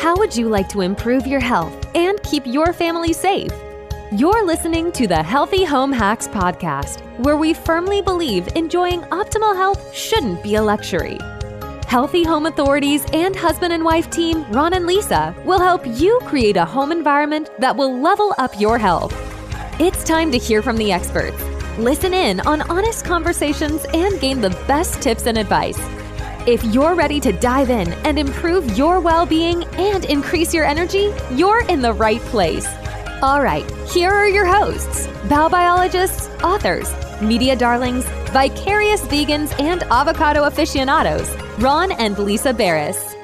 How would you like to improve your health and keep your family safe? You're listening to the Healthy Home Hacks Podcast, where we firmly believe enjoying optimal health shouldn't be a luxury. Healthy Home Authorities and husband and wife team Ron and Lisa will help you create a home environment that will level up your health. It's time to hear from the experts. Listen in on honest conversations and gain the best tips and advice. If you're ready to dive in and improve your well-being and increase your energy, you're in the right place. All right, here are your hosts, biobiologists, authors, media darlings, vicarious vegans, and avocado aficionados, Ron and Lisa Barris.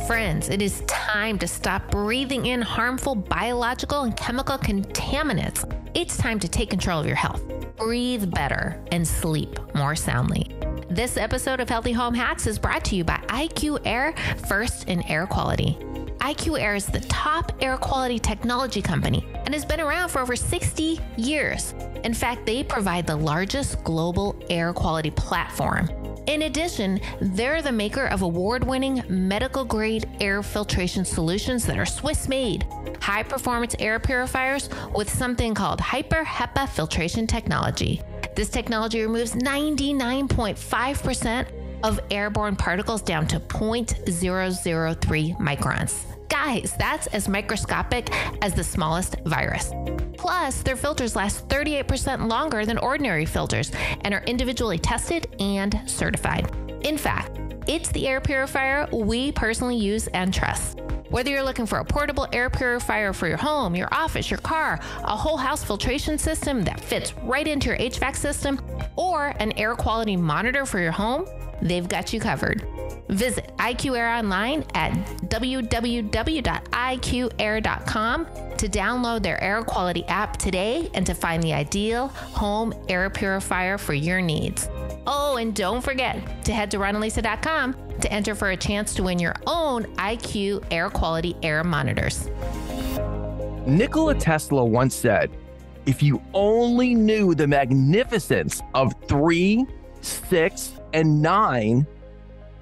Friends, it is time to stop breathing in harmful biological and chemical contaminants. It's time to take control of your health, breathe better, and sleep more soundly. This episode of Healthy Home Hacks is brought to you by IQ Air, first in air quality. IQ Air is the top air quality technology company and has been around for over 60 years. In fact, they provide the largest global air quality platform. In addition, they're the maker of award-winning medical-grade air filtration solutions that are Swiss-made, high-performance air purifiers with something called Hyper HEPA filtration technology. This technology removes 99.5% of airborne particles down to 0.003 microns. Guys, that's as microscopic as the smallest virus. Plus, their filters last 38% longer than ordinary filters and are individually tested and certified. In fact, it's the air purifier we personally use and trust. Whether you're looking for a portable air purifier for your home, your office, your car, a whole house filtration system that fits right into your HVAC system, or an air quality monitor for your home, they've got you covered. Visit IQ Air online at www.iqair.com to download their air quality app today and to find the ideal home air purifier for your needs. Oh, and don't forget to head to ronandlisa.com to enter for a chance to win your own IQ air quality air monitors. Nikola Tesla once said, if you only knew the magnificence of 3, 6, and 9,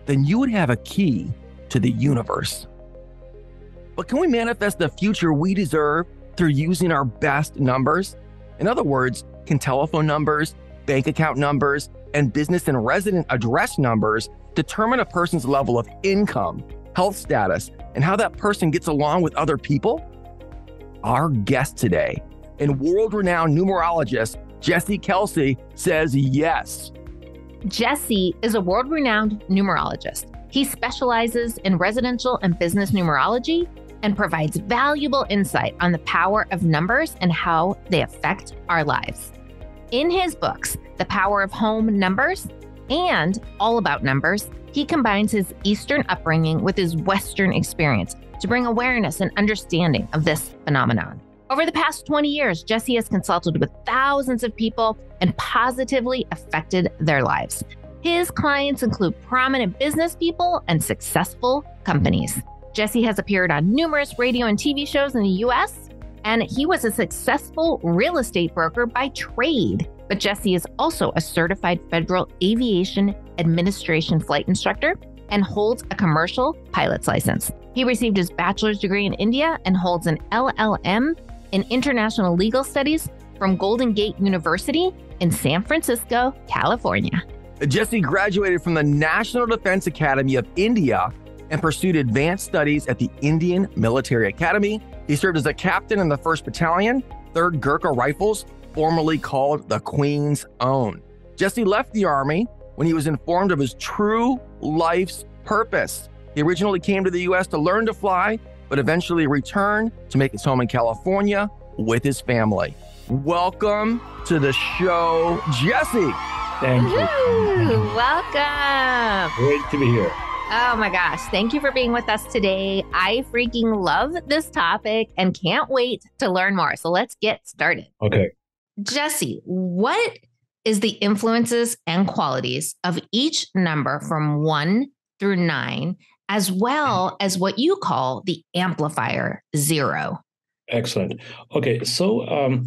then you would have a key to the universe. But can we manifest the future we deserve through using our best numbers? In other words, can telephone numbers, bank account numbers, and business and resident address numbers determine a person's level of income, health status, and how that person gets along with other people? Our guest today, and world-renowned numerologist Jessie Kalsi, says yes. Jessie is a world-renowned numerologist. He specializes in residential and business numerology and provides valuable insight on the power of numbers and how they affect our lives. In his books, The Power of Home Numbers and All About Numbers, he combines his Eastern upbringing with his Western experience to bring awareness and understanding of this phenomenon. Over the past 20 years, Jessie has consulted with thousands of people and positively affected their lives. His clients include prominent business people and successful companies. Jessie has appeared on numerous radio and TV shows in the US, and he was a successful real estate broker by trade. But Jessie is also a certified Federal Aviation Administration flight instructor and holds a commercial pilot's license. He received his bachelor's degree in India and holds an LLM in International Legal Studies from Golden Gate University in San Francisco, California. Jessie graduated from the National Defense Academy of India and pursued advanced studies at the Indian Military Academy. He served as a captain in the 1st Battalion, 3rd Gurkha Rifles, formerly called the Queen's Own. Jessie left the Army when he was informed of his true life's purpose. He originally came to the U.S. to learn to fly, but eventually returned to make his home in California with his family. Welcome to the show, Jessie. Thank you. Welcome. Great to be here. Oh my gosh. Thank you for being with us today. I freaking love this topic and can't wait to learn more. So let's get started. Okay. Jessie, what is the influences and qualities of each number from 1 through 9, as well as what you call the amplifier 0? Excellent. Okay. So,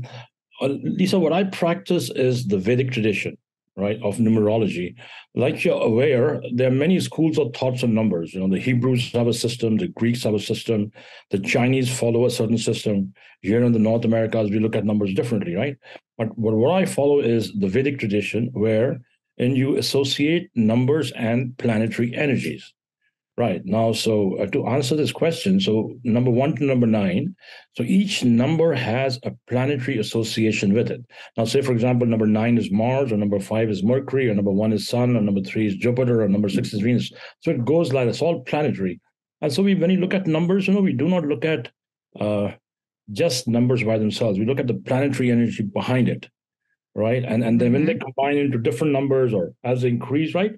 Lisa, what I practice is the Vedic tradition, right, of numerology. Like you're aware, there are many schools of thoughts on numbers. The Hebrews have a system, the Greeks have a system, the Chinese follow a certain system. Here in the North Americas, we look at numbers differently, right? But what I follow is the Vedic tradition, where and you associate numbers and planetary energies. Right. Now, so to answer this question, so number 1 to number 9, so each number has a planetary association with it. Now, say, for example, number 9 is Mars, or number 5 is Mercury, or number 1 is Sun, or number 3 is Jupiter, or number 6 is Venus. So it goes like it's all planetary. And so when you look at numbers, we do not look at just numbers by themselves. We look at the planetary energy behind it, right? And then when they combine into different numbers or as they increase, right?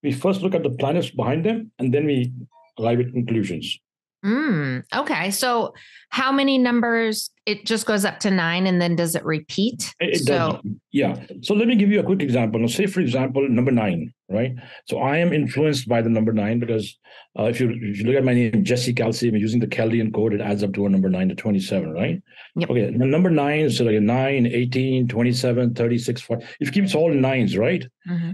We first look at the planets behind them, and then we arrive at conclusions. Okay. So how many numbers? It just goes up to 9, and then does it repeat? It does. Yeah. So let me give you a quick example. Now, say, for example, number 9, right? So I am influenced by the number 9 because if you look at my name, Jessie, Kalsi, I'm using the Chaldean code, it adds up to a number 9 to 27, right? Yep. Okay. The number 9 is like 9, 18, 27, 36, 40. It keeps all nines, right? Mm-hmm.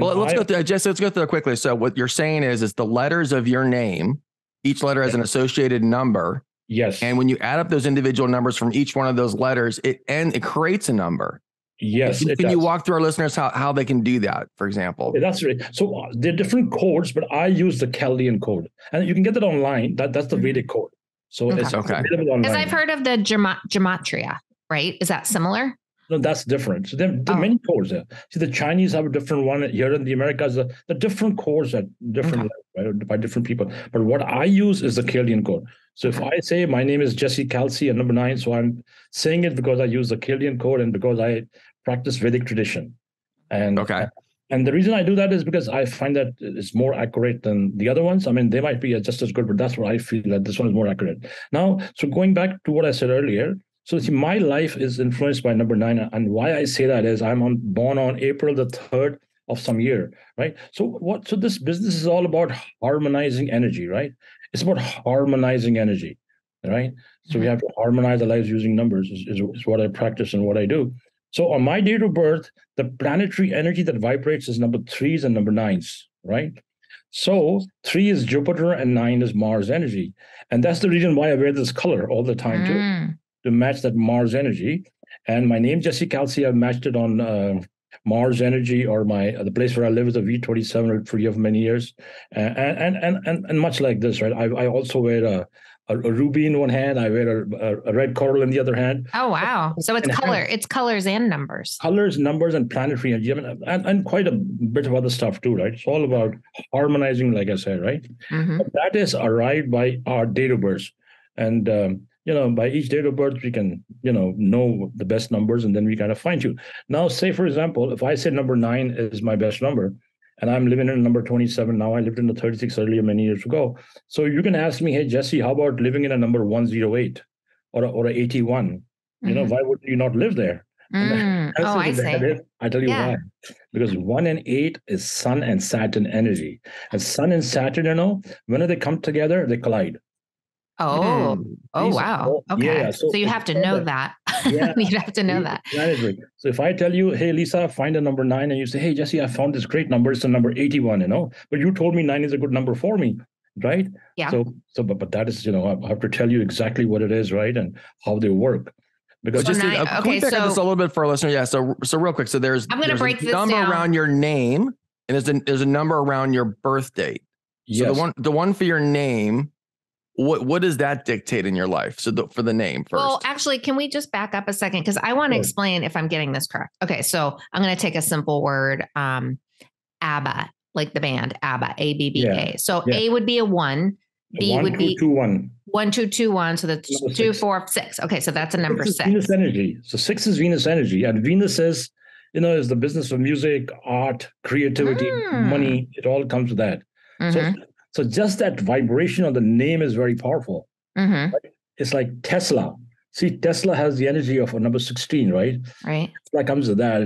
Well, let's go through, Jesse, let's go through it quickly. So what you're saying is the letters of your name, each letter has an associated number. Yes. And when you add up those individual numbers from each one of those letters, it creates a number. Yes. Can you walk through our listeners how they can do that, for example? Yeah, that's right. So there are different codes, but I use the Chaldean code. And you can get that online. That's the Vedic code. So it's available online. Because I've heard of the gematria, right? Is that similar? No, that's different. So there are many codes there. See, the Chinese have a different one. Here in the Americas, the different codes are different by different people. But what I use is the Chaldean code. So if I say my name is Jessie Kalsi and number 9, so I'm saying it because I use the Chaldean code and because I practice Vedic tradition. And the reason I do that is because I find that it's more accurate than the other ones. I mean, they might be just as good, but that's what I feel, that this one is more accurate. Now, so going back to what I said earlier, so see, my life is influenced by number 9. And why I say that is I'm born on April the 3rd of some year, right? So this business is all about harmonizing energy, right? It's about harmonizing energy, right? So we have to harmonize our lives using numbers is what I practice and what I do. So on my date of birth, the planetary energy that vibrates is number 3s and number 9s, right? So 3 is Jupiter and 9 is Mars energy. And that's the reason why I wear this color all the time too, to match that Mars energy. And my name, Jessie Kalsi, I've matched it on Mars energy, or the place where I live is a V27 for many years. And much like this, right? I also wear a ruby in one hand. I wear a red coral in the other hand. Oh, wow. So it's it's colors and numbers. Colors, numbers, and planetary energy, and quite a bit of other stuff too, right? It's all about harmonizing, like I said, right? But that is arrived by our date of birth. And by each date of birth, we can, know the best numbers, and then we kind of fine tune. Now, say, for example, if I say number 9 is my best number, and I'm living in number 27 now, I lived in the 36 earlier many years ago. So you can ask me, hey, Jessie, how about living in a number 108 or a 81? Why would you not live there? I see. I tell you why. Because 1 and 8 is Sun and Saturn energy. And Sun and Saturn, when they come together, they collide. Oh, wow. Okay. So you have to know that. Yeah. You'd have to know that. So if I tell you, hey, Lisa, find a number 9, and you say, hey, Jessie, I found this great number. It's a number 81, but you told me 9 is a good number for me, right? Yeah. But that is, I have to tell you exactly what it is, right? And how they work. Because can we back up this a little bit for our listeners? Yeah. So real quick. So there's break a number around your name, and there's a number around your birth date. Yes. So the one for your name, what does that dictate in your life? So for the name first. Well, actually, can we just back up a second? Because I want to explain if I'm getting this correct. Okay, so I'm going to take a simple word, ABBA, like the band ABBA, ABBA. So A would be a 1, B would be 2, 1. 1, 2, 2, 1. So that's 2, 4, 6. Okay, so that's a number 6. Venus energy. So 6 is Venus energy, and Venus is the business of music, art, creativity, money. It all comes with that. So just that vibration of the name is very powerful. Right? It's like Tesla. See, Tesla has the energy of a number 16, right? Right. That comes with that.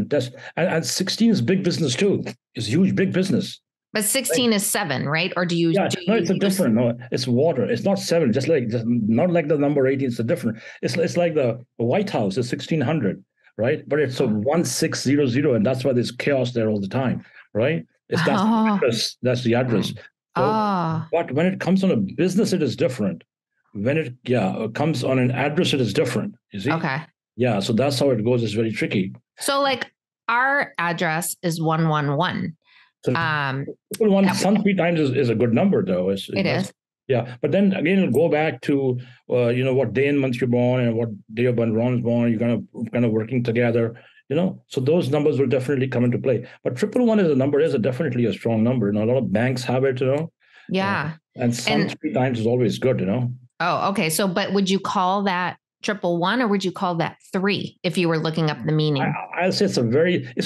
And 16 is big business too. It's huge, big business. But 16 is 7, right? Or do you? Yeah, it's a different. No, it's water. It's not 7. Just not like the number 18. It's a different. It's like the White House is 1600, right? But it's a 1600, and that's why there's chaos there all the time, right? It's that's the address. That's the address. So, but when it comes on a business, it is different. When it comes on an address, it is different. You see? Okay. Yeah. So that's how it goes. It's very tricky. So like our address is 111. So sun 3 times is a good number, though. It is. Yeah. But then again, it'll go back to what day and month you're born and what day of Ron is born. You're kind of working together. So those numbers will definitely come into play. But 111 is definitely a strong number. A lot of banks have it, Yeah. And sun 3 times is always good, Oh, okay. So, but would you call that 111 or would you call that 3 if you were looking up the meaning? I'll say it's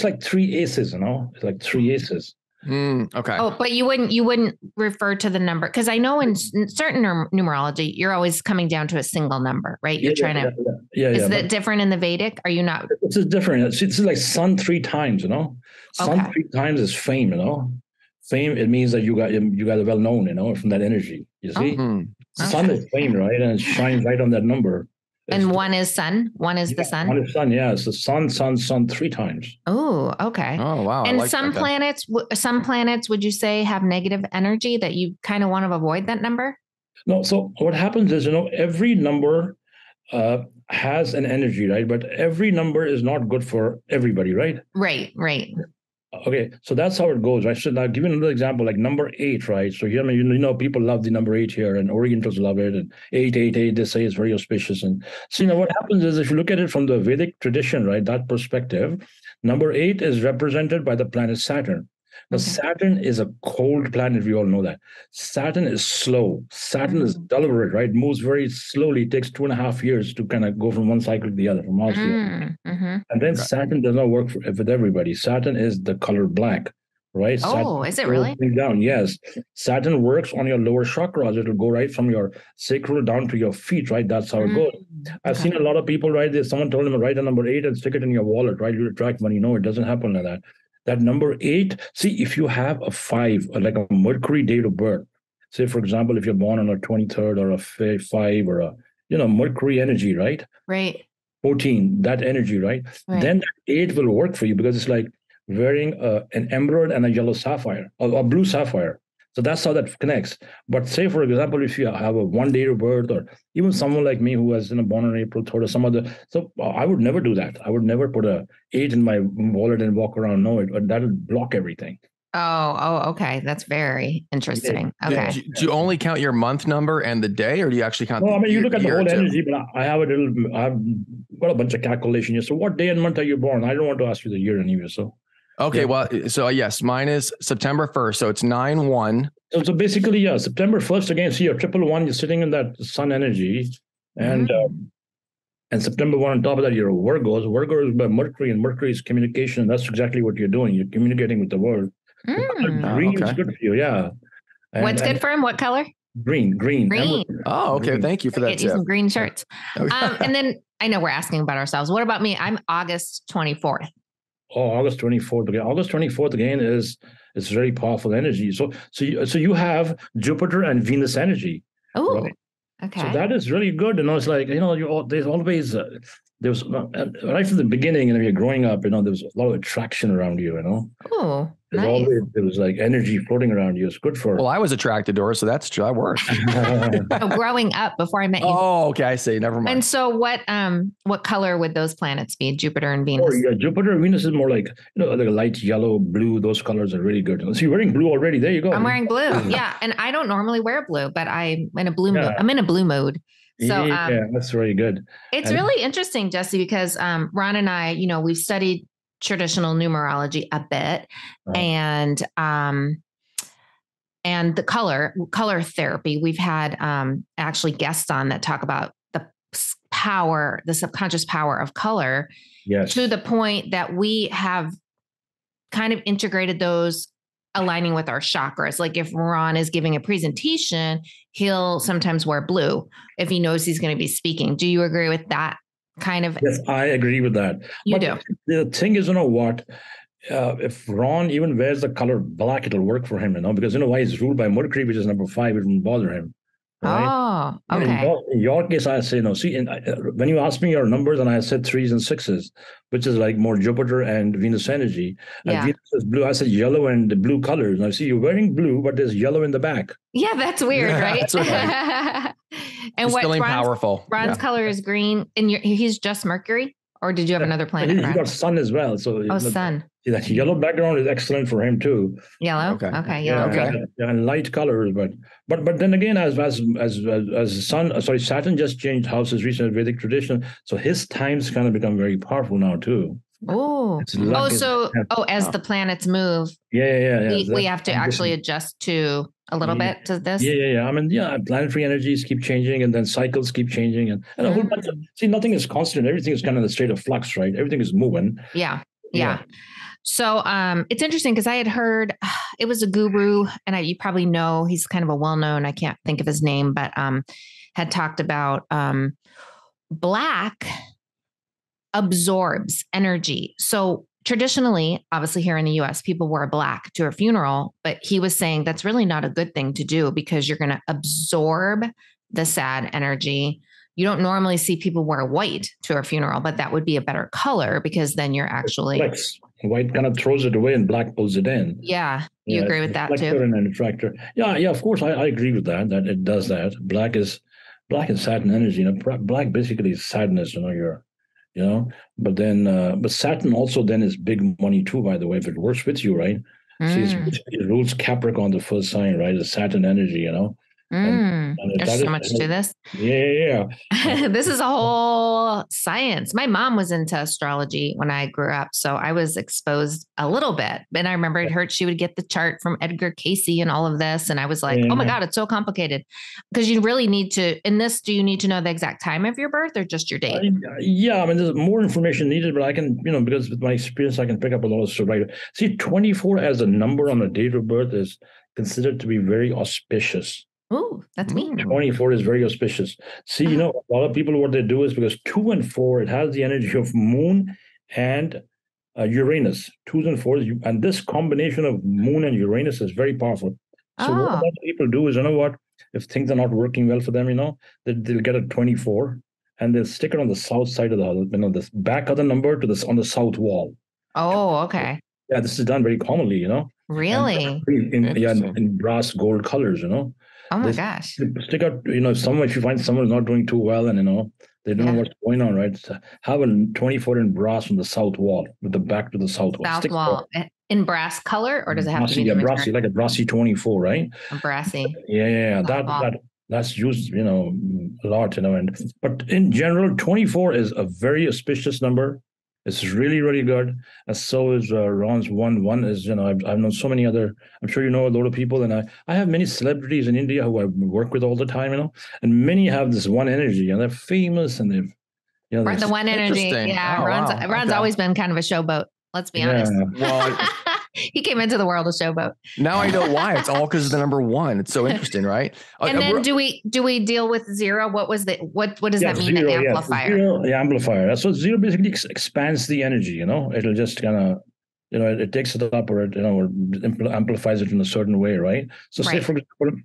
like 3 aces, It's like 3 aces. Okay. Oh, but you wouldn't refer to the number, because I know in certain numerology, you're always coming down to a single number, right? You're trying to. Is that different in the Vedic? Are you not? It's different. It's like sun 3 times, Sun 3 times is fame, Fame, it means that you got well known, from that energy. You see, sun is fame, right? And it shines right on that number. And one is sun. One is the sun. One is sun. Yeah, it's the sun 3 times. Oh, okay. Oh, wow. And some planets, would you say, have negative energy that you kind of want to avoid that number? No. So what happens is, every number has an energy, right? But every number is not good for everybody, right? Right. Okay, so that's how it goes, right? So now, give you another example, like number 8, right? So here, people love the number 8 here, and Orientals love it, and 888, they say it's very auspicious. And so, what happens is, if you look at it from the Vedic tradition, right, that perspective, number 8 is represented by the planet Saturn. Now, Saturn is a cold planet. We all know that. Saturn is slow. Saturn is deliberate, right? Moves very slowly. It takes 2.5 years to kind of go from one cycle to the other, from Mars to the other. And then Saturn does not work with everybody. Saturn is the color black, right? Oh, is it really? Down. Yes. Saturn works on your lower chakras. It'll go right from your sacral down to your feet, right? That's how it goes. I've seen a lot of people, right? Someone told them, write a number 8 and stick it in your wallet, right? You attract money. No, it doesn't happen like that. That number 8, see, if you have a 5, like a Mercury date of birth, say, for example, if you're born on a 23rd or a 5 or a, Mercury energy, right? Right. 14, that energy, right? Then that 8 will work for you, because it's like wearing an emerald and a yellow sapphire or a blue sapphire. So that's how that connects. But say, for example, if you have a 1 day of birth, or even someone like me who was born on April 3rd or some other, so I would never do that. I would never put a 8 in my wallet and walk around. No, that'll block everything. Oh, okay. That's very interesting. Okay. Do you only count your month number and the day, or do you actually count? No, you look at the whole energy, but I've got a bunch of calculation here. So what day and month are you born? I don't want to ask you the year anyway, so. Okay, well, so yes, mine is September 1st, so it's 9/1. So basically, September 1st, again, see your 111, you're sitting in that sun energy, and September 1 on top of that, you're Virgo. Virgo is by Mercury, and Mercury is communication. That's exactly what you're doing. You're communicating with the world. Green is good for you, yeah. What's good for him? What color? Green. Oh, okay. Thank you for that. Get you some green shirts. And then I know we're asking about ourselves. What about me? I'm August 24th. Oh, August 24th. Okay. August 24th again is very powerful energy. So you have Jupiter and Venus energy. Oh, right? Okay. So that is really good. It's like, there's always there's right from the beginning, when you're growing up, there's a lot of attraction around you, Oh, nice. Always, there was like energy floating around you. It's good for. Well, I was attracted to her, so that worked. Growing up before I met you. Oh, okay. I see. Never mind. And so what color would those planets be? Jupiter and Venus? Oh, yeah, Jupiter and Venus is more like, like a light yellow, blue. Those colors are really good. So you're wearing blue already. There you go. I'm wearing blue. Yeah. And I don't normally wear blue, but I'm in a blue mood. I'm in a blue mode. So that's really good. It's really interesting, Jessie, because Ron and I, we've studied traditional numerology a bit, and the color therapy. We've had actually guests on that talk about the subconscious power of color, to the point that we have kind of integrated those aligning with our chakras. Like if Ron is giving a presentation, he'll sometimes wear blue if he knows he's going to be speaking. Do you agree with that kind of? Yes, I agree with that. You do. The thing is, what? If Ron even wears the color black, it'll work for him, because why he's ruled by Mercury, which is number 5, it won't bother him. right? Oh, In okay. your case, I say no. See, when you asked me your numbers, and I said 3s and 6s, which is like more Jupiter and Venus energy. And Yeah. Venus is blue. I said yellow and the blue colors. Now, see, you're wearing blue, but there's yellow in the back. Yeah, that's weird, Yeah, right? that's right. And He's what feeling Ron's, powerful. Ron's Yeah. color is green, and he's just Mercury, or did you have another planet? He Ron? got sun as well. So Oh, sun. that yellow background is excellent for him too. Yellow. Okay. Okay. Yeah, Yellow. Okay. Green. and light colors, but then again, as Saturn just changed houses recently in Vedic tradition, so his times kind of become very powerful now too. Oh. It's luck is- As the planets move, yeah. we have to actually adjust to a little bit to this. Yeah. I mean, planetary energies keep changing, and then cycles keep changing, and a whole bunch of, see, nothing is constant. Everything is kind of in a state of flux, right? Everything is moving. Yeah. So it's interesting because I had heard it was a guru, and you probably know he's kind of a well-known, I can't think of his name, but had talked about black absorbs energy. So traditionally, obviously here in the US, people wear black to a funeral, but he was saying that's really not a good thing to do because you're going to absorb the sad energy. You don't normally see people wear white to a funeral, but that would be a better color because then you're actually... White kind of throws it away and black pulls it in. Yeah. You agree with that too? Reflector and refractor. Yeah, of course. I agree with that it does that. Black is Saturn energy. Black basically is sadness, but then, but Saturn also then is big money too, by the way, if it works with you, right? See, it rules Capricorn, the first sign, right? It's Saturn energy, And there's so much to this. Yeah. This is a whole science. My mom was into astrology when I grew up, so I was exposed a little bit. And I remember she would get the chart from Edgar Casey and all of this. And I was like, oh my God, it's so complicated. Because you really need to, in this, do you need to know the exact time of your birth or just your date? I mean, there's more information needed, but I can, because with my experience, I can pick up a lot of stuff. Right? See, 24 as a number on a date of birth is considered to be very auspicious. Oh, that's me. 24 is very auspicious. See, a lot of people, what they do is because 2 and 4, it has the energy of moon and Uranus. 2s and 4s, and this combination of moon and Uranus is very powerful. So what a lot of people do is, if things are not working well for them, they'll get a 24 and they'll stick it on the south side of the back of the number on the south wall. Oh, okay. Yeah, this is done very commonly, Really? In brass gold colors, Oh my gosh. Stick out, if you find someone is not doing too well and, they don't know what's going on, right? So have a 24 in brass on the south wall with the back to the south wall. South wall. In brass color, or does it have to be? Yeah, brassy, like a brassy 24, right? A brassy. Yeah. That's used, a lot, but in general, 24 is a very auspicious number. It's really, really good. And so is Ron's 1 is, I've known so many other, I'm sure you know a lot of people, and I have many celebrities in India who I work with all the time, and many have this one energy, and they're famous, and they've, the one energy. Yeah, Ron's always been kind of a showboat. Let's be honest. Well, he came into the world a showboat. Now I know why. It's all because of the number 1. It's so interesting, right? And then do we deal with 0? What was what does that mean? Zero, the amplifier. The amplifier. So 0 basically expands the energy. It'll just kind of, it takes it up, or it, or amplifies it in a certain way, right? So say for example,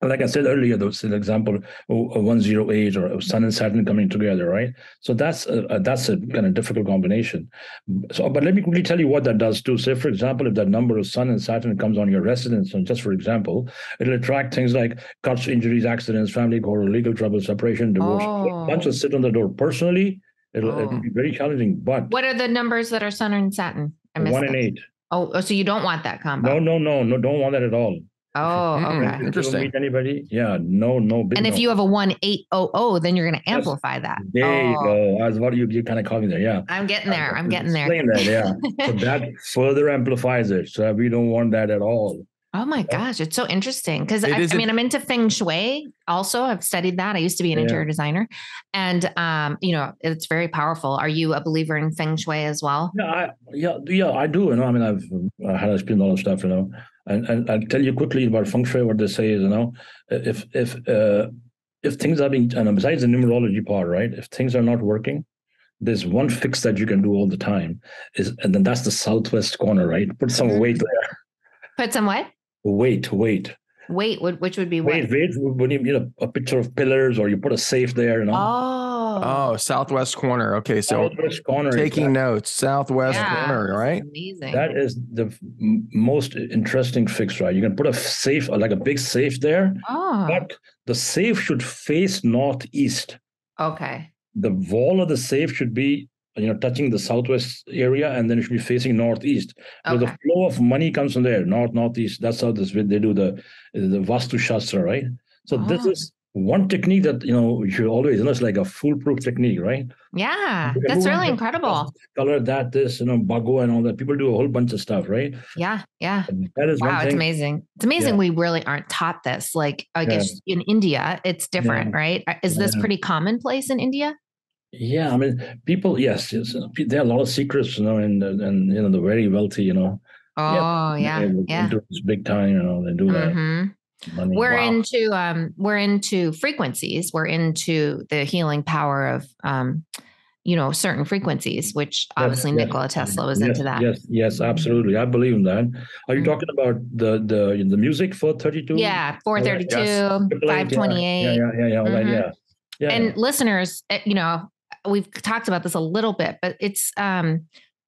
like I said earlier, that's an example of 108 or Sun and Saturn coming together, right? So that's a kind of difficult combination. So, but let me quickly tell you what that does too. Say, for example, if that number of Sun and Saturn comes on your residence, and just for example, it'll attract things like cuts, injuries, accidents, family quarrel, legal trouble, separation, divorce. A bunch will sit on the door. Personally, it'll be very challenging. But what are the numbers that are Sun and Saturn? 1 and 8. Oh, so you don't want that combo? No, don't want that at all. Oh, okay. Interesting. Meet anybody? Yeah, no. And if you have a 1800, then you're going to amplify that. There you go. That's what you kind of call me there. Yeah. I'm getting there. Explain that. Yeah. So that further amplifies it. So we don't want that at all. Oh my gosh, it's so interesting because I'm into feng shui. Also, I've studied that. I used to be an interior designer, and it's very powerful. Are you a believer in feng shui as well? Yeah, I do. I've had explained a lot of stuff. And I'll tell you quickly about feng shui. What they say is, if things are being, and besides the numerology part, right? If things are not working, there's one fix that you can do all the time and then that's the southwest corner, right? Put some weight there. Put some what? Weight. Which would be what? Wait, when you a picture of pillars or you put a safe there, you know. Oh, southwest corner. Okay, so Southwest corner. taking notes, southwest corner, right? Amazing. That is the most interesting fix, right? You can put a safe, like a big safe there, but the safe should face northeast. Okay. The wall of the safe should be, touching the southwest area, and then it should be facing northeast. So the flow of money comes from there, northeast. That's how they do the Vastu Shastra, right? So this is one technique that you should always, it's like a foolproof technique, right? Yeah, that's really incredible. Color that, this, Bago and all that. People do a whole bunch of stuff, right? Yeah. That is one thing. It's amazing. It's amazing we really aren't taught this. Like, I guess in India, it's different, right? Is this pretty commonplace in India? Yeah, I mean, people, yes, there are a lot of secrets, and the very wealthy, do this big time, they do that. Money. We're into frequencies. We're into the healing power of certain frequencies, which obviously Nikola Tesla was into that. Yes, absolutely. I believe in that. Are you talking about the music 432? Yeah, 432, 528. Yeah. And listeners, we've talked about this a little bit, but it's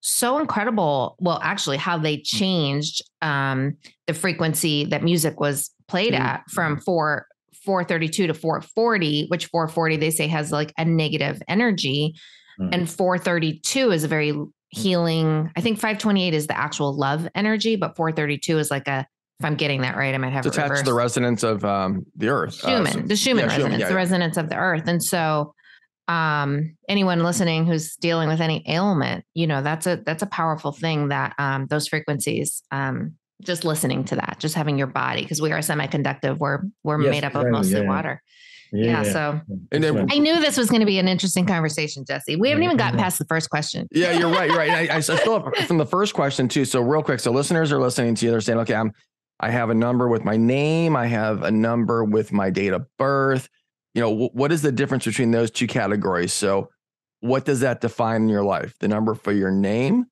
so incredible. Well, actually, how they changed the frequency that music was played at from 432 to 440, which 440 they say has like a negative energy, and 432 is a very healing. I think 528 is the actual love energy, but 432 is like a. If I'm getting that right, I might have it's attached to the resonance of the earth. The Schumann resonance, the resonance of the earth, and so. Anyone listening who's dealing with any ailment, that's a powerful thing that those frequencies, just listening to that, just having your body, because we are semiconductive, we're made up of mostly water. So and then, I knew this was going to be an interesting conversation, Jessie. We haven't even gotten past the first question. Yeah, you're right. You're right. I still have from the first question too. So real quick, so listeners are listening to you. They're saying, okay, I have a number with my name. I have a number with my date of birth. What is the difference between those two categories? So what does that define in your life? The number for your name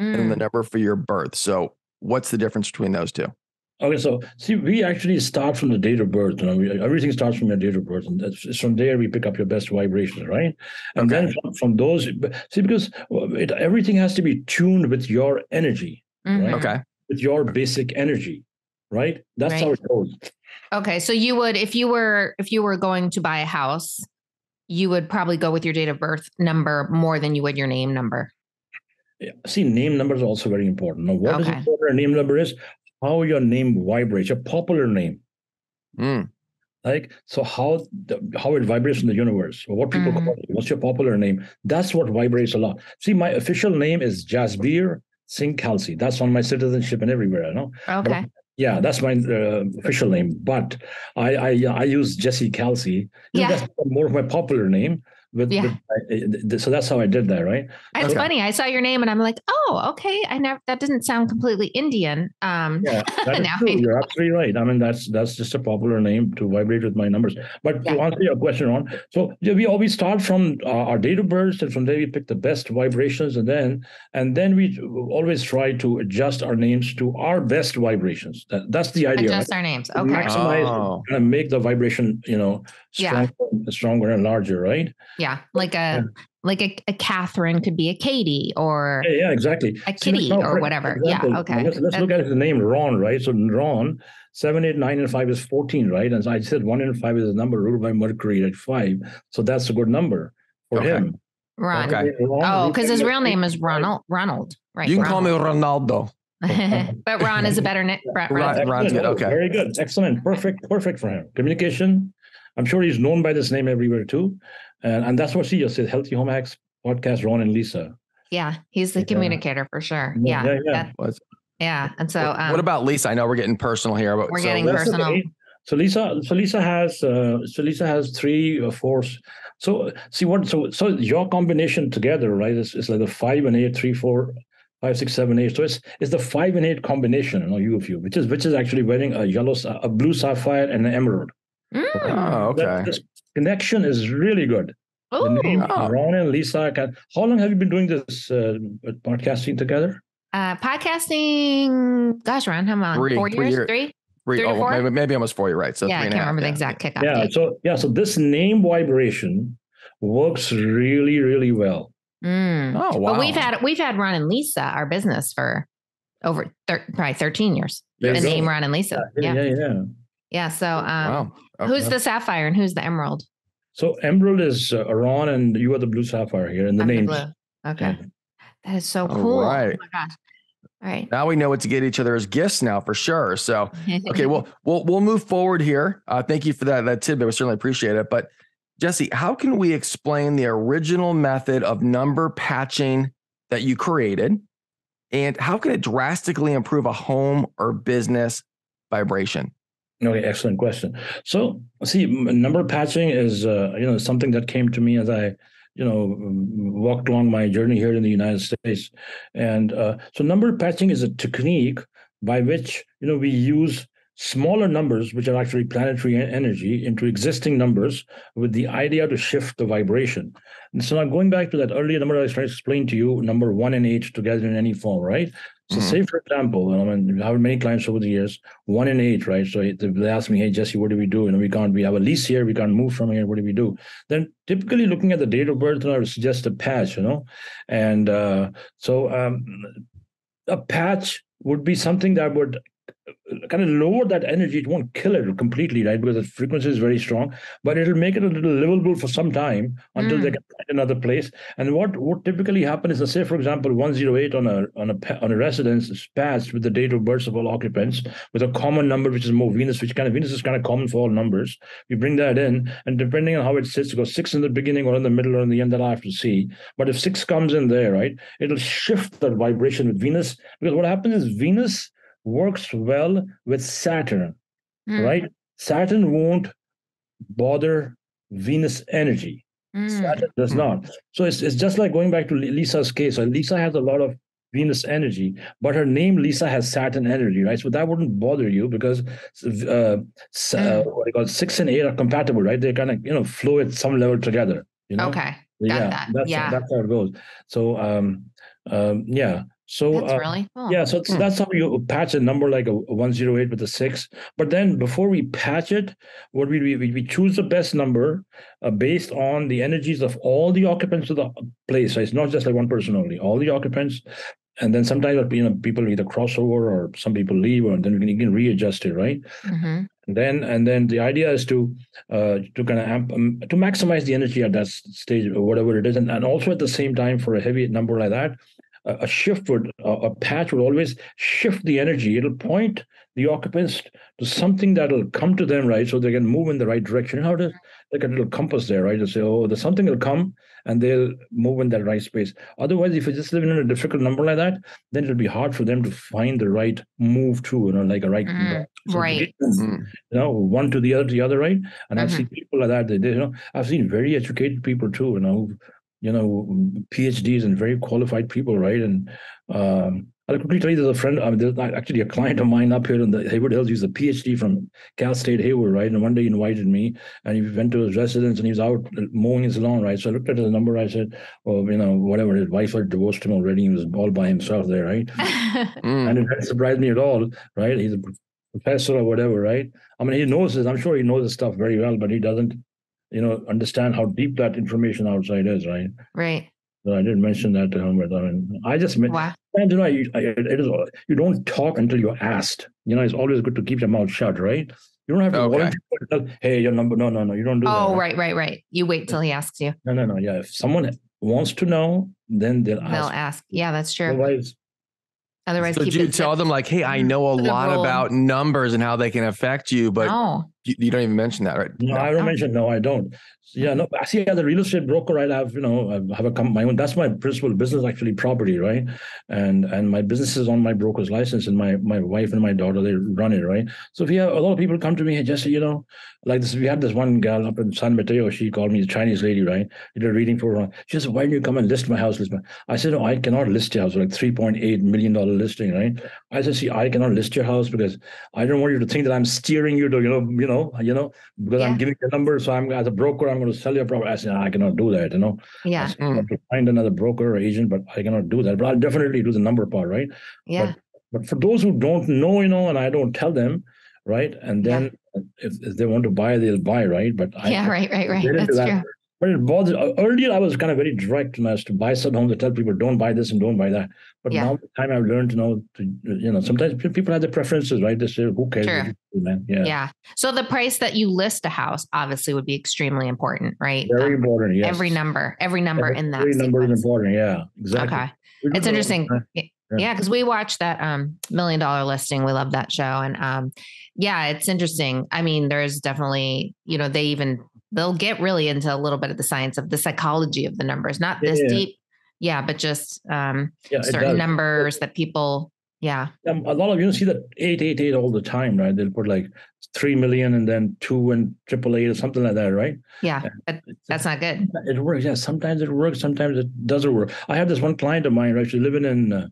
and the number for your birth. So what's the difference between those two? Okay, so see, we actually start from the date of birth. Everything starts from your date of birth, and it's from there we pick up your best vibrations, right? And then from those, see, because everything has to be tuned with your energy, right? Okay, with your basic energy, right? That's how it goes. Okay, so you would, if you were going to buy a house, you would probably go with your date of birth number more than you would your name number. Yeah. See, name number is also very important. Now, what is important? A name number is how your name vibrates, your popular name. Like, so how it vibrates in the universe, or what people call you. What's your popular name? That's what vibrates a lot. See, my official name is Jasbir Singh Kalsi. That's on my citizenship and everywhere, I know. Okay. Yeah, that's my official name, but I use Jessie Kalsi. That's more of my popular name. So that's how I did that, right? It's funny. I saw your name and I'm like, oh, okay. That doesn't sound completely Indian. That is true. You're absolutely right. I mean, that's just a popular name to vibrate with my numbers. But to answer your question, Ron, so we always start from our date of birth, and from there we pick the best vibrations, and then we always try to adjust our names to our best vibrations. That's the idea. Adjust our names. Okay. Maximize and make the vibration, stronger and larger, right? Yeah, like a Catherine could be a Katie, or exactly, a Kitty, or whatever. Example, yeah, okay. Let's look at the name Ron, right? So Ron, 7, 8, 9, and 5 is 14, right? And so I said 1 and 5 is a number ruled by Mercury at 5, so that's a good number for him. Ron. Okay. Because his real name is Ronald, right? You can call me Ronaldo. But Ron is a better name. Ron's good. Okay. Very good. Excellent. Perfect for him. Communication. I'm sure he's known by this name everywhere too. And that's what she just said, Healthy Home Hacks Podcast, Ron and Lisa. Yeah, he's the communicator for sure. Yeah. And so what about Lisa? I know we're getting personal here, but we're getting personal. Okay. So Lisa has 3 or 4. So see what so your combination together, right? It's like the 5 and 8, 3, 4, 5, 6, 7, 8. So it's the 5 and 8 combination, you of you, which is actually wearing a blue sapphire and an emerald. Oh, okay. This connection is really good. Oh, the name Ron and Lisa. How long have you been doing this podcasting together? Podcasting, gosh, Ron, how long? 4 years? 3? 3 to 4? Maybe almost 4. You're right. So yeah, I 3.5. can't remember the exact kickoff date. So this name vibration works really, really well. Oh, wow. But we've had Ron and Lisa, our business, for over probably 13 years. There The you name go. Ron and Lisa. Yeah. So Wow. Okay. who's the sapphire and who's the emerald? So emerald is Ron, and you are the blue sapphire here in the names. The blue. Okay. Yeah. That is so All cool. right. Oh my gosh. All right. Now we know what to get each other as gifts now for sure. So, okay, well, we'll move forward here. Thank you for that tidbit. We certainly appreciate it. But Jessie, how can we explain the original method of number patching that you created? And how can it drastically improve a home or business vibration? Okay, excellent question. So, see, number patching is something that came to me as I walked along my journey here in the United States. And so number patching is a technique by which, we use smaller numbers, which are actually planetary energy, into existing numbers with the idea to shift the vibration. And so now going back to that earlier number I was trying to explain to you, number 1 and 8 together in any form, right? So say, for example, I have many clients over the years, 1 and 8, right? So they ask me, hey, Jessie, what do we do? We have a lease here, we can't move from here, what do we do? Then typically looking at the date of birth, I would suggest a patch, And so a patch would be something that would kind of lower that energy. It won't kill it completely, right? Because the frequency is very strong, but it'll make it a little livable for some time until they can find another place. And what typically happens is, say, for example, 108 on a residence is patched with the date of birth of all occupants with a common number, which is more Venus, Venus is kind of common for all numbers. We bring that in, and depending on how it sits, it goes 6 in the beginning or in the middle or in the end, that I have to see. But if 6 comes in there, right, it'll shift that vibration with Venus, because what happens is Venus works well with Saturn, right? Saturn won't bother Venus energy. Saturn does not. So it's just like going back to Lisa's case. So Lisa has a lot of Venus energy, but her name Lisa has Saturn energy, right? So that wouldn't bother you because 6 and 8 are compatible, right? They kind of flow at some level together. Okay, that's how it goes. So So that's really cool. So that's how you patch a number like a 108 with a 6. But then before we patch it, what we choose the best number based on the energies of all the occupants of the place. So it's not just like one person only, all the occupants. And then sometimes people either cross over or some people leave, or then you can readjust it, right? And then the idea is to kind of to maximize the energy at that stage or whatever it is, and also at the same time for a heavy number like that. A patch would always shift the energy. It'll point the occupants to something that'll come to them, right? So they can move in the right direction. How to like a little compass there, right? To say, oh, there's something will come and they'll move in that right space. Otherwise, if you're just living in a difficult number like that, then it'll be hard for them to find the right move to, like a right, right. One to the other, right? And I've seen people like that. I've seen very educated people too, PhDs and very qualified people, right? And I'll quickly tell you, there's a friend, there's actually a client of mine up here in the Hayward Hills. He's a PhD from Cal State Hayward, right? And one day he invited me, and he went to his residence, and he was out mowing his lawn, right? So I looked at his number. I said, well, whatever, his wife had divorced him already. He was all by himself there, right? And it didn't surprise me at all, right? He's a professor or whatever, right? I mean, he knows this. I'm sure he knows this stuff very well, but he doesn't understand how deep that information outside is, right? Right. So I didn't mention that to him, but I just meant, you don't talk until you're asked. It's always good to keep your mouth shut, right? You don't have to volunteer. Hey, your number. No, you don't do that. Oh, right. You wait till he asks you. No. Yeah, if someone wants to know, then they'll ask. Yeah, that's true. Otherwise, so you tell them like, hey, I know a lot about numbers and how they can affect you, but you don't even mention that, right? No, I don't mention. No, I don't. Yeah, no. See, as a real estate broker, right? I have my own. That's my principal business, actually, property, right? And my business is on my broker's license, and my wife and my daughter, they run it, right? So if you have a lot of people come to me, hey, Jessie, like this, we had this one girl up in San Mateo. She called me, a Chinese lady, right? Did a reading for her. She said, why don't you come and list my house? I said, no, I cannot list your house. Like $3.8 million listing, right? I said, see, I cannot list your house because I don't want you to think that I'm steering you to, because I'm giving you a number. So I'm, as a broker, I'm going to sell your property. I said, I cannot do that, Yeah. I have to find another broker or agent, but I cannot do that. But I'll definitely do the number part, right? Yeah. But for those who don't know, and I don't tell them, right? And then if they want to buy, they'll buy, right? But right. get into That's that. true. But it bothers. Earlier, I was kind of very direct as to buy some homes. I tell people, don't buy this and don't buy that. But now, the time I've learned to know, sometimes people have their preferences, right? They say, who cares? True. What you do, man? Yeah. So the price that you list a house obviously would be extremely important, right? Very important. Yes. Every number in that. Every number is important. Yeah. Exactly. Okay. It's interesting. Yeah, because we watched that $1 Million Listing. We love that show. And it's interesting. I mean, there's definitely, they'll get really into a little bit of the science of the psychology of the numbers, not this deep. Yeah, but just certain numbers that people, a lot of see that 888 all the time, right? They'll put like 3 million and then 2 and 888 or something like that, right? Yeah, that's not good. It works. Yeah, sometimes it works, sometimes it doesn't work. I have this one client of mine, right? She's living in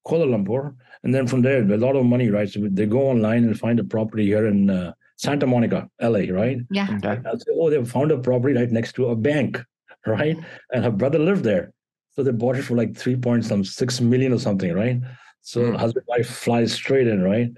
Kuala Lumpur, and then from there, with a lot of money, right? So they go online and find a property here in Santa Monica, LA, right? Yeah. Okay. I'll say, they found a property right next to a bank, right? And her brother lived there. So they bought it for like 3.6 million or something, right? So husband and wife fly straight in, right?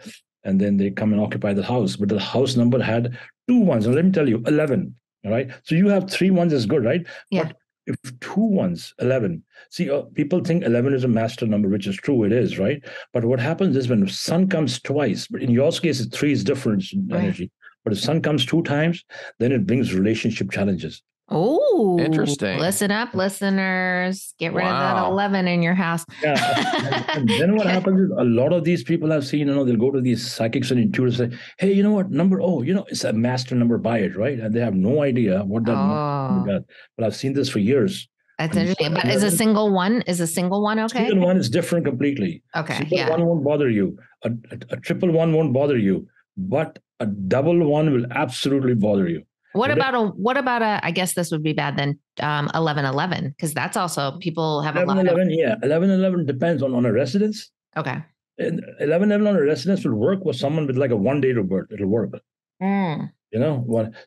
And then they come and occupy the house. But the house number had 2 ones. And let me tell you, 11, right? So you have 3 ones is good, right? Yeah. But if 2 ones, 11. See, people think 11 is a master number, which is true, it is, right? But what happens is when the sun comes twice, but in your case, 3 is different energy. But if sun comes 2 times, then it brings relationship challenges. Oh, interesting. Listen up, listeners. Get rid of that 11 in your house. Yeah. And then what happens is a lot of these people I've seen, they'll go to these psychics and intuitors say, hey, you know what number? Oh, it's a master number, buy it, right? And they have no idea what that number does. But I've seen this for years. That's interesting. But is a single one okay? Single one is different completely. Okay. Single one won't bother you. A triple one won't bother you. But a double one will absolutely bother you. What about a, I guess this would be bad then, 1111, because that's also, people have 1111, 1111 depends on a residence. Okay. And 1111 on a residence will work with someone with like a 1 date of birth. It'll work.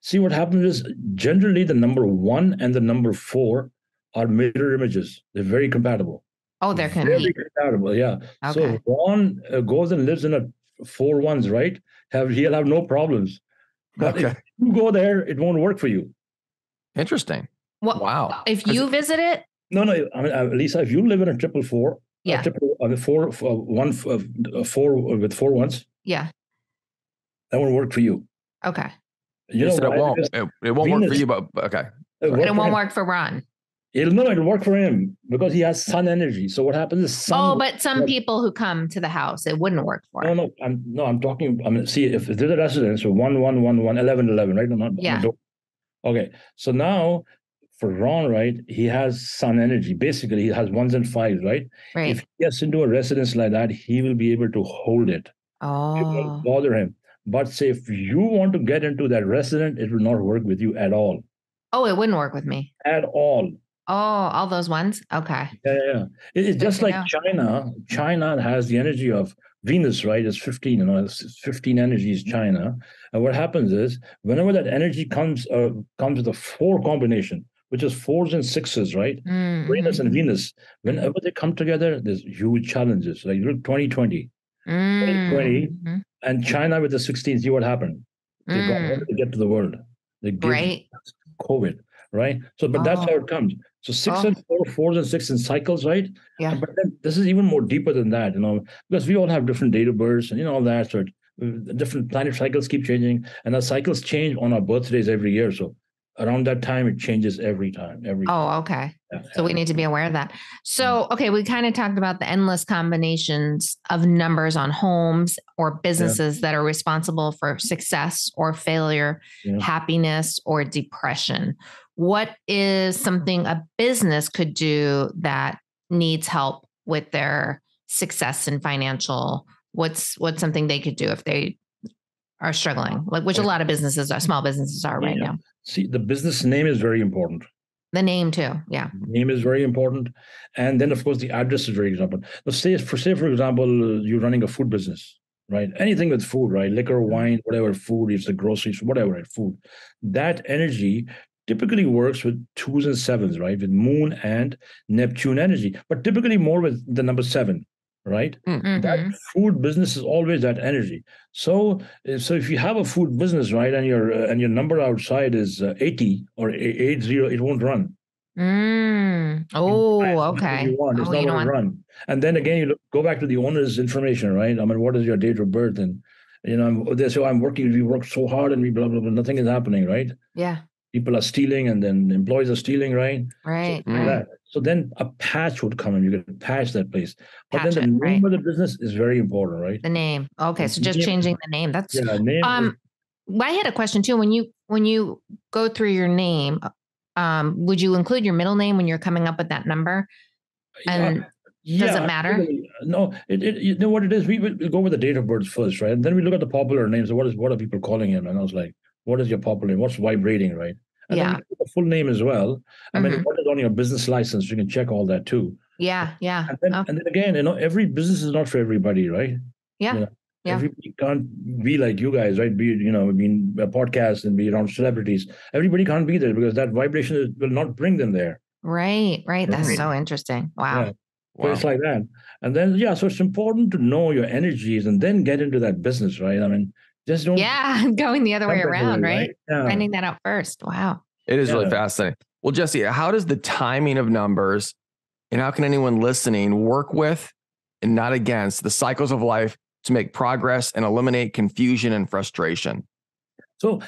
See, what happens is generally the number 1 and the number 4 are mirror images. They're very compatible. Oh, they're very compatible, yeah. Okay. So Ron goes and lives in a 4 ones, right? He'll have no problems. But if you go there, it won't work for you. Interesting. Wow. If you visit it? No. I mean, Lisa, if you live in a 444, four with 4 ones, that won't work for you. Okay. It won't work for you, but okay. It won't work for Ron. It'll work for him because he has sun energy. So what happens is but some people who come to the house, it wouldn't work for. I'm talking. I mean, see, if there's a residence, so 111, 1111, right? No. Okay. So now for Ron, right, he has sun energy. Basically, he has 1s and 5s, right? Right. If he gets into a residence like that, he will be able to hold it. Oh. It won't bother him. But say if you want to get into that residence, it will not work with you at all. Oh, it wouldn't work with me. At all. Oh, all those ones? Okay. Yeah. It's just like China. China has the energy of Venus, right? It's 15, it's 15 energies, China. And what happens is whenever that energy comes with a 4 combination, which is 4s and 6s, right? Venus and Venus, whenever they come together, there's huge challenges. Like look, 2020. 2020 and China with the 16, see what happened. They got to get to the world. They gave COVID, right? So, but that's how it comes. So 6 and 4, 4s and 6 in cycles, right? Yeah. But then this is even more deeper than that, because we all have different date of births and all that. So different planet cycles keep changing, and our cycles change on our birthdays every year. So around that time, it changes every time. Okay. Yeah. So we need to be aware of that. So, okay, we kind of talked about the endless combinations of numbers on homes or businesses that are responsible for success or failure, happiness or depression. What is something a business could do that needs help with their success and financial? What's something they could do if they are struggling, like which a lot of businesses are, small businesses are right now? See, the business name is very important. The name too. Yeah. Name is very important. And then of course the address is very important. But say for example, you're running a food business, right? Anything with food, right? Liquor, wine, whatever, food, it's the groceries, whatever, right? Food. That energy typically works with 2s and 7s, right? With Moon and Neptune energy, but typically more with the number 7. right? Mm-hmm. That food business is always that energy. So if you have a food business, right, and your number outside is 80 or 80, it won't run. Oh, okay. You want. It's not going to run. And then again, you go back to the owner's information, right? I mean, what is your date of birth? And they say, I'm working. We work so hard, and we blah blah blah. Nothing is happening, right? Yeah. People are stealing, and then employees are stealing, right? Right. So, Right. So then a patch would come, and you can patch that place. But Patch then the name it, of the business is very important, right? The name. Okay, so just changing the name. That's name. I had a question too. When you go through your name, would you include your middle name when you're coming up with that number? And does it matter? No, you know what it is? We go with the date of birth first, right? And then we look at the popular names. So what are people calling him? And I was like, what is your popular name? What's vibrating, right? And then we put the full name as well. I mean, what is on your business license? You can check all that too. Yeah. And then again, every business is not for everybody, right? Yeah. Everybody can't be like you guys, right? Be being a podcast and be around celebrities. Everybody can't be there because that vibration will not bring them there. Right. That's so interesting. Wow. Yeah. So it's like that. And then, so it's important to know your energies and then get into that business, right? I mean, just don't. Yeah, going the other way around, right? Yeah. Finding that out first. Wow. It is really fascinating. Well, Jessie, how does the timing of numbers and how can anyone listening work with and not against the cycles of life to make progress and eliminate confusion and frustration? So,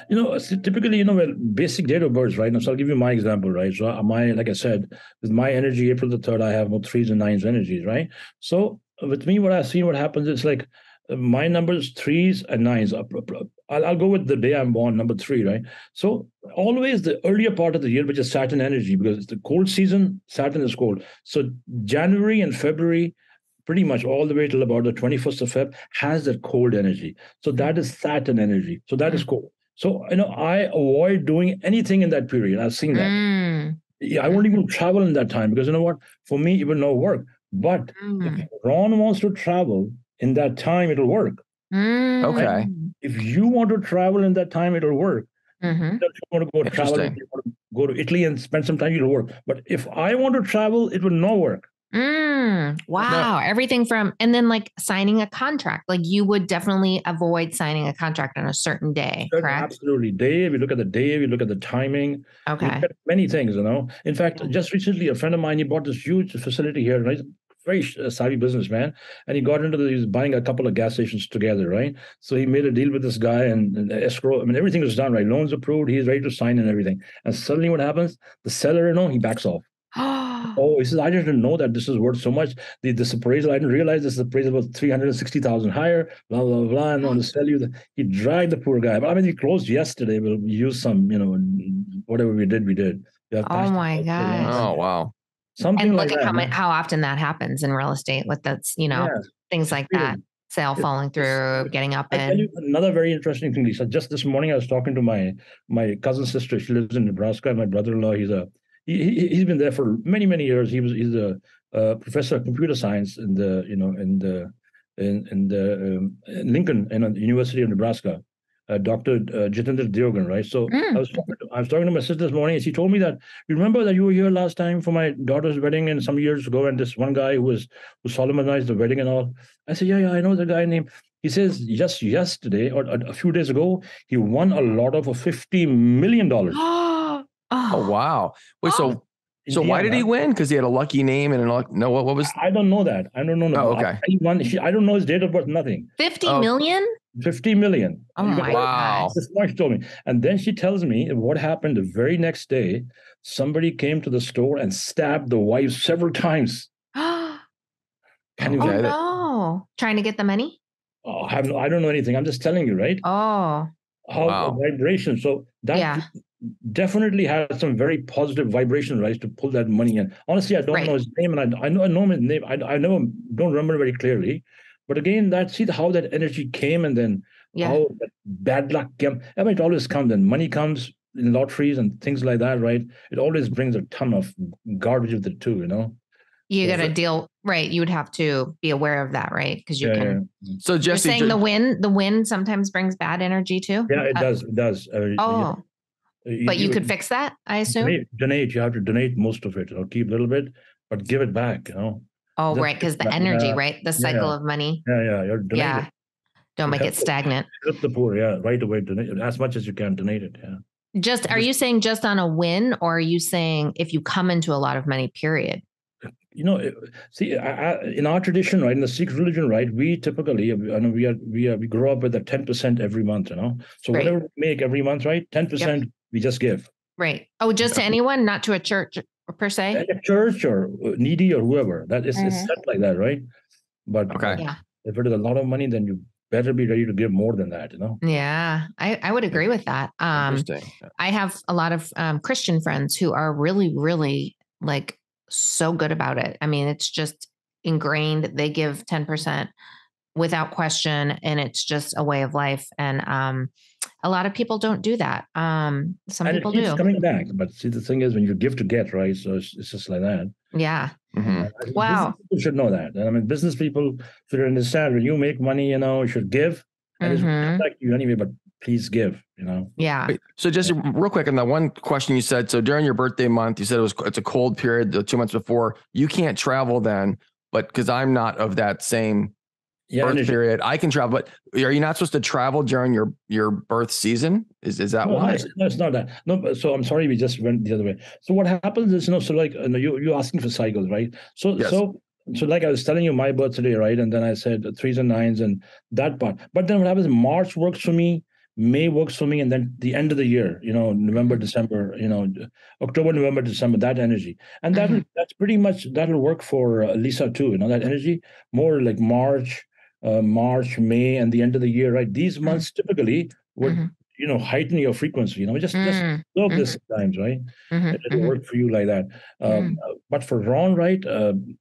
typically, basic date of birth, right? Now, so I'll give you my example, right? So like I said, with my energy, April the 3rd, I have more 3s and 9s energies, right? So with me, what I've seen, what happens is like my numbers, 3s and 9s. I'll go with the day I'm born, number 3, right? So always the earlier part of the year, which is Saturn energy, because it's the cold season, Saturn is cold. So January and February, pretty much all the way till about the 21st of Feb, has that cold energy. So that is Saturn energy. So that is cold. So, I avoid doing anything in that period. I've seen that. I won't even travel in that time because you know what? For me, it will not work. But if Ron wants to travel in that time, it'll work. Okay. If you want to travel in that time, it'll work. If you want to go travel, if you want to go to Italy and spend some time, it'll work. But if I want to travel, it will not work. Wow. No. Everything from, and then like signing a contract, like you would definitely avoid signing a contract on a certain day, correct? Absolutely. Day, we look at the day, we look at the timing. Okay. We look at many things, In fact, just recently, a friend of mine, he bought this huge facility here, right? Very savvy businessman. And he got into he was buying a couple of gas stations together, right? So he made a deal with this guy and escrow. I mean, everything was done, right? Loans approved. He's ready to sign and everything. And suddenly what happens? The seller, he backs off. Oh, he says, I didn't know that this is worth so much. This appraisal, I didn't realize this appraisal was 360,000 higher, blah, blah, blah. And I want to sell you that. He dragged the poor guy. But I mean, he closed yesterday. We'll use some, whatever we did, we did. Oh my God. Oh, wow. Something and like look that. at how often that happens in real estate with that's, things like that. Sale falling through, getting up in. I'll tell you another very interesting thing, Lisa. Just this morning, I was talking to my cousin's sister. She lives in Nebraska. My brother-in-law, he's been there for many, many years. He's a professor of computer science in Lincoln, in the University of Nebraska. Dr. Jitendra Diogan, right? So I was talking to my sister this morning, and she told me that, you remember that you were here last time for my daughter's wedding and some years ago, and this one guy who solemnized the wedding and all. I said, yeah, I know the guy named. He says just yesterday or a few days ago, he won a lot of $50 million. Oh, wow. Wait, so why did he win? Because he had a lucky name and what was? I don't know that. I don't know. Oh, okay. I don't know his date of birth, nothing. 50 million? 50 million. Oh my wow. This wife told me. And then she tells me what happened the very next day. Somebody came to the store and stabbed the wife several times. No. Trying to get the money? Oh, I don't know anything. I'm just telling you, right? Oh. How vibration. So that definitely has some very positive vibration, right, to pull that money in. Honestly, I don't know his name, and I know his name. I don't remember very clearly. But again, see how that energy came, and then how that bad luck came. I mean, it always comes, and money comes in lotteries and things like that, right? It always brings a ton of garbage with it too, You got to deal, right? You would have to be aware of that, right? Because you can. Yeah. So Jessie, you're saying the wind sometimes brings bad energy too? Yeah, it does. It does. But you could fix that, I assume? Donate. You have to donate most of it, keep a little bit, but give it back, Oh, Just right. Because the energy, right? The cycle of money. Yeah. You're donating. Yeah. Don't make it stagnant. Help the poor. Yeah. Right away. Donate as much as you can. Donate it. Yeah. Are you saying just on a win, or are you saying if you come into a lot of money, period? See, in our tradition, right, in the Sikh religion, right, we typically, we grow up with a 10% every month, So Right. whatever we make every month, right, 10% we just give. Right. Oh, just to anyone, not to a church per se? A church or needy or whoever. That is it's set like that, right? But if it is a lot of money, then you better be ready to give more than that, Yeah, I would agree with that. Interesting. I have a lot of Christian friends who are really, really like so good about it. I mean, it's just ingrained. They give 10% without question, and it's just a way of life. And a lot of people don't do that. Some people do. It's coming back, but see, the thing is, when you give to get, right? So it's just like that. Yeah. Wow. People should know that. And I mean, business people should understand when you make money, you should give. And it's like you anyway, but please give, Yeah. Wait, so just real quick on that one question you said, so during your birthday month, you said it's a cold period, the 2 months before, you can't travel then, but because I'm not of that same birth period, I can travel, but are you not supposed to travel during your birth season? Is that why? No, it's not that. No, so I'm sorry, we just went the other way. So what happens is, so like you're asking for cycles, right? So yes. So like I was telling you my birthday, right? And then I said 3s and 9s and that part. But then what happens? March works for me, May works for me, and then the end of the year, November, December, October, November, December, that energy. And that's pretty much, that'll work for Lisa too, that energy, more like March, May, and the end of the year, right? These months typically would, heighten your frequency, just love this sometimes, right? It'll work for you like that. But for Ron, right,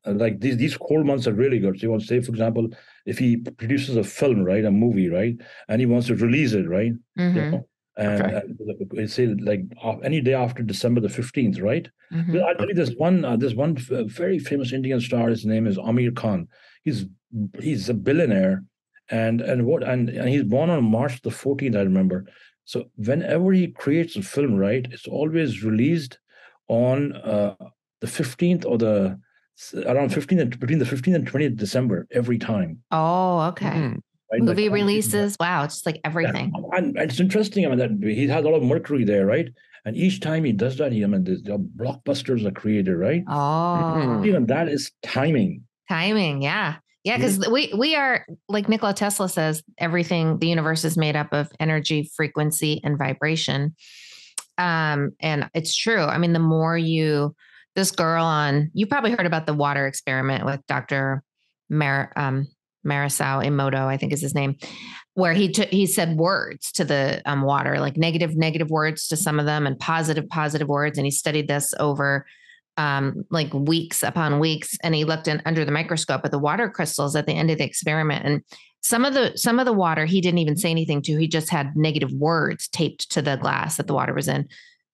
like these cold months are really good. So you want to say, for example, if he produces a film, right, a movie, right, and he wants to release it, right, and say like any day after December the 15th, right? I'll tell you there's one very famous Indian star. His name is Amir Khan. He's a billionaire, and he's born on March the 14th, I remember. So whenever he creates a film, right, it's always released on the 15th or around 15th and between the 15th and 20th December every time. Oh, okay. Right? Movie releases. Wow, it's just like everything. And it's interesting. I mean, that he has a lot of Mercury there, right? And each time he does that, the blockbusters are created, right? Oh, even that is timing. Timing, yeah. Yeah, because we are, like Nikola Tesla says, everything, the universe is made up of energy, frequency, and vibration. And it's true. I mean, the more this girl you probably heard about the water experiment with Dr. Marisao Emoto, I think is his name, where he said words to the water, like negative words to some of them and positive words. And he studied this over like weeks upon weeks. And he looked under the microscope at the water crystals at the end of the experiment. And some of the water, he didn't even say anything to, he just had negative words taped to the glass that the water was in.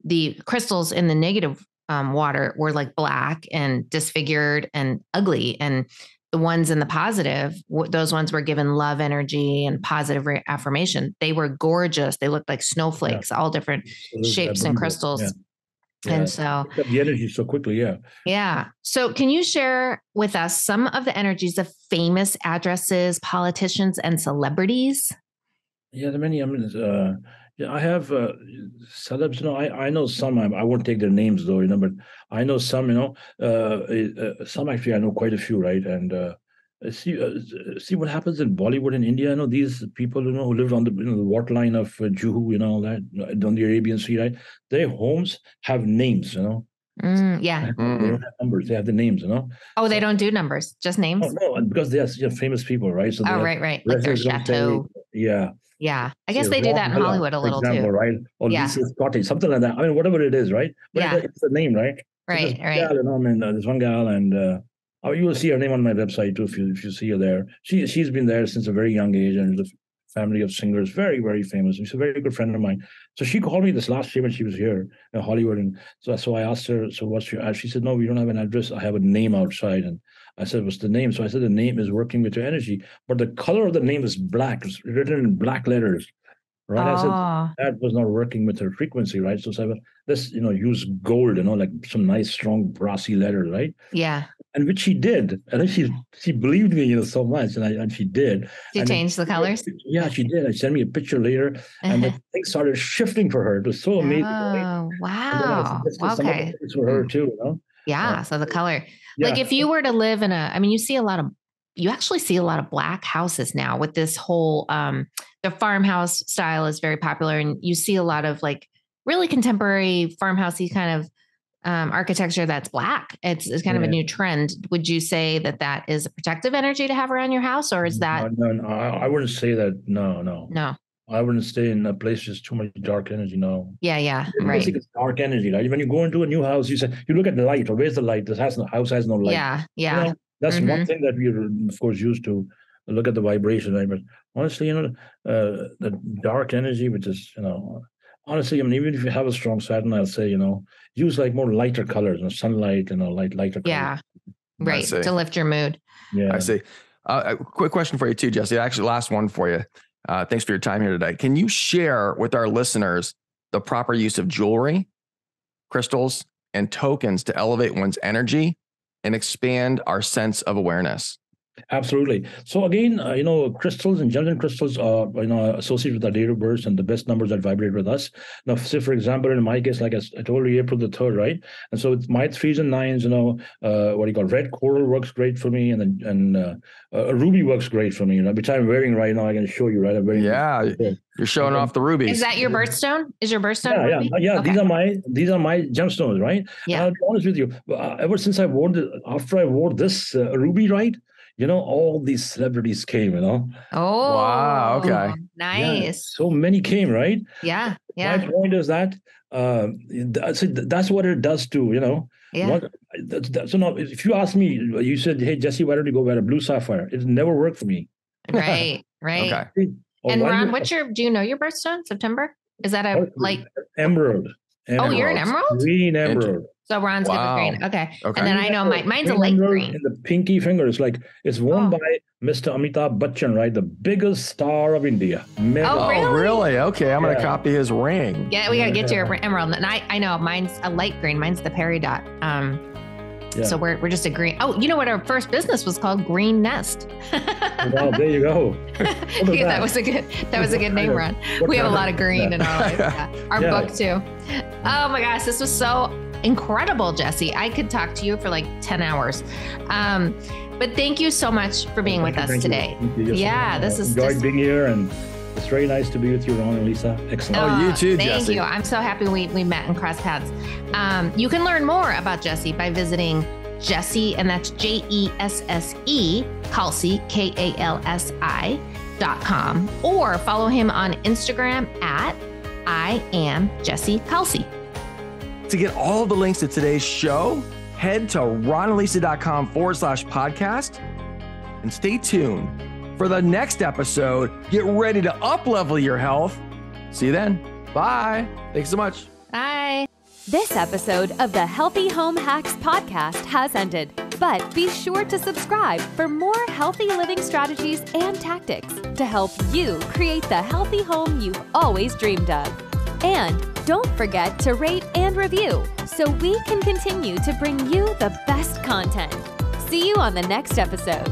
The crystals in the negative water were like black and disfigured and ugly. And the ones in the positive, those ones were given love energy and positive affirmation. They were gorgeous. They looked like snowflakes, all different shapes and crystals. Yeah. And so the energy so quickly. Yeah. Yeah. So can you share with us some of the energies of famous addresses, politicians, and celebrities? Yeah, there are many. I mean, I have celebs. I know some. I won't take their names though. But I know some. Some actually. I know quite a few. Right. And see what happens in Bollywood in India. These people who lived on the waterline of Juhu, all that on the Arabian Sea. Right. Their homes have names. Yeah. They don't have numbers. They have the names. Oh, they don't do numbers, just names. No, because they are famous people, right? So right. Like their chateau. Yeah. Yeah, I guess they do that in Hollywood a little too. Right? Or Lisa's cottage, something like that. I mean, whatever it is, right? But it's a name, right? Right. There's one gal, and you will see her name on my website too if you see her there. She's been there since a very young age, and there's a family of singers, very, very famous. She's a very good friend of mine. So she called me this last year when she was here in Hollywood, and so I asked her, "So what's your address?" She said, "No, we don't have an address. I have a name outside." And I said, "What's the name?" So I said, "The name is working with your energy, but the color of the name is black. It's written in black letters." Right. I said that was not working with her frequency, right? So I said, let's use gold, like some nice strong brassy letters, right? Yeah. And which she did. And she believed me, so much, and she did. She changed the colors? Yeah, she did. She sent me a picture later, and the thing started shifting for her. It was so amazing. Oh, wow. Okay. It's for her too, Yeah. So the color, like if you were to live in you actually see a lot of black houses now with this whole, the farmhouse style is very popular, and you see a lot of like really contemporary farmhousey kind of architecture that's black. It's kind of a new trend. Would you say that is a protective energy to have around your house, or is that? No, I wouldn't say that. No. I wouldn't stay in a place with too much dark energy. No. Yeah. Right. It's dark energy. Right? When you go into a new house, you look at the light. Or where's the light? House has no light. Yeah. That's one thing that we're of course used to look at the vibration. Right? But honestly, the dark energy, which is honestly, even if you have a strong Saturn, I'll say use like more lighter colors, sunlight, lighter colors. Yeah. Right. To lift your mood. Yeah. I see. A quick question for you too, Jessie. Actually, last one for you. Thanks for your time here today. Can you share with our listeners the proper use of jewelry, crystals, and tokens to elevate one's energy and expand our sense of awareness? Absolutely. So again, crystals and gems and crystals are, associated with our date of birth and the best numbers that vibrate with us. Now, say for example, in my case, like I told you, April the 3rd, right? And so it's my 3s and 9s, red coral works great for me, and a ruby works great for me. Which I'm wearing right now. I can show you, right? I'm wearing. Yeah, you're showing off the rubies. Is that your birthstone? Is your birthstone? Yeah. Okay. These are my gemstones, right? Yeah. I'll be honest with you. Ever since after I wore this ruby, right? All these celebrities came, Oh, wow. Okay. Nice. Yeah, so many came, right? Yeah. My point is that that's what it does too, Yeah. So now, if you ask me, you said, hey, Jessie, why don't you go wear a blue sapphire? It never worked for me. Right. Okay. And Ron, do you know your birthstone? September? Is that a light? Emerald. Oh, you're an emerald? Green emerald. So Ron's good with green. Okay. And then I know mine's a light green. In the pinky finger, it's worn by Mr. Amitabh Bachchan, right? The biggest star of India. Oh, really? Okay, I'm going to copy his ring. Yeah, we got to get to your emerald. And I know mine's a light green. Mine's the peridot. So we're just agreeing. Oh, you know what our first business was called? Green Nest. Wow, there you go. That was a good name, Ron. We have a lot of green in our life. Yeah. Our book too. Oh my gosh, this was so incredible, Jessie. I could talk to you for like 10 hours. But thank you so much for being with us today. This is enjoyed being here, and it's very nice to be with you, Ron and Lisa. Excellent. Oh, you too, Jessie. Jessie. Thank you. I'm so happy we met and crossed paths. You can learn more about Jessie by visiting Jessie, and that's Jesse, Kalsi, KALSI.com, or follow him on Instagram at I am Jessie Kalsi. To get all the links to today's show, head to ronandlisa.com/podcast and stay tuned for the next episode. Get ready to up-level your health. See you then. Bye. Thanks so much. Bye. This episode of the Healthy Home Hacks podcast has ended, but be sure to subscribe for more healthy living strategies and tactics to help you create the healthy home you've always dreamed of. And don't forget to rate and review so we can continue to bring you the best content. See you on the next episode.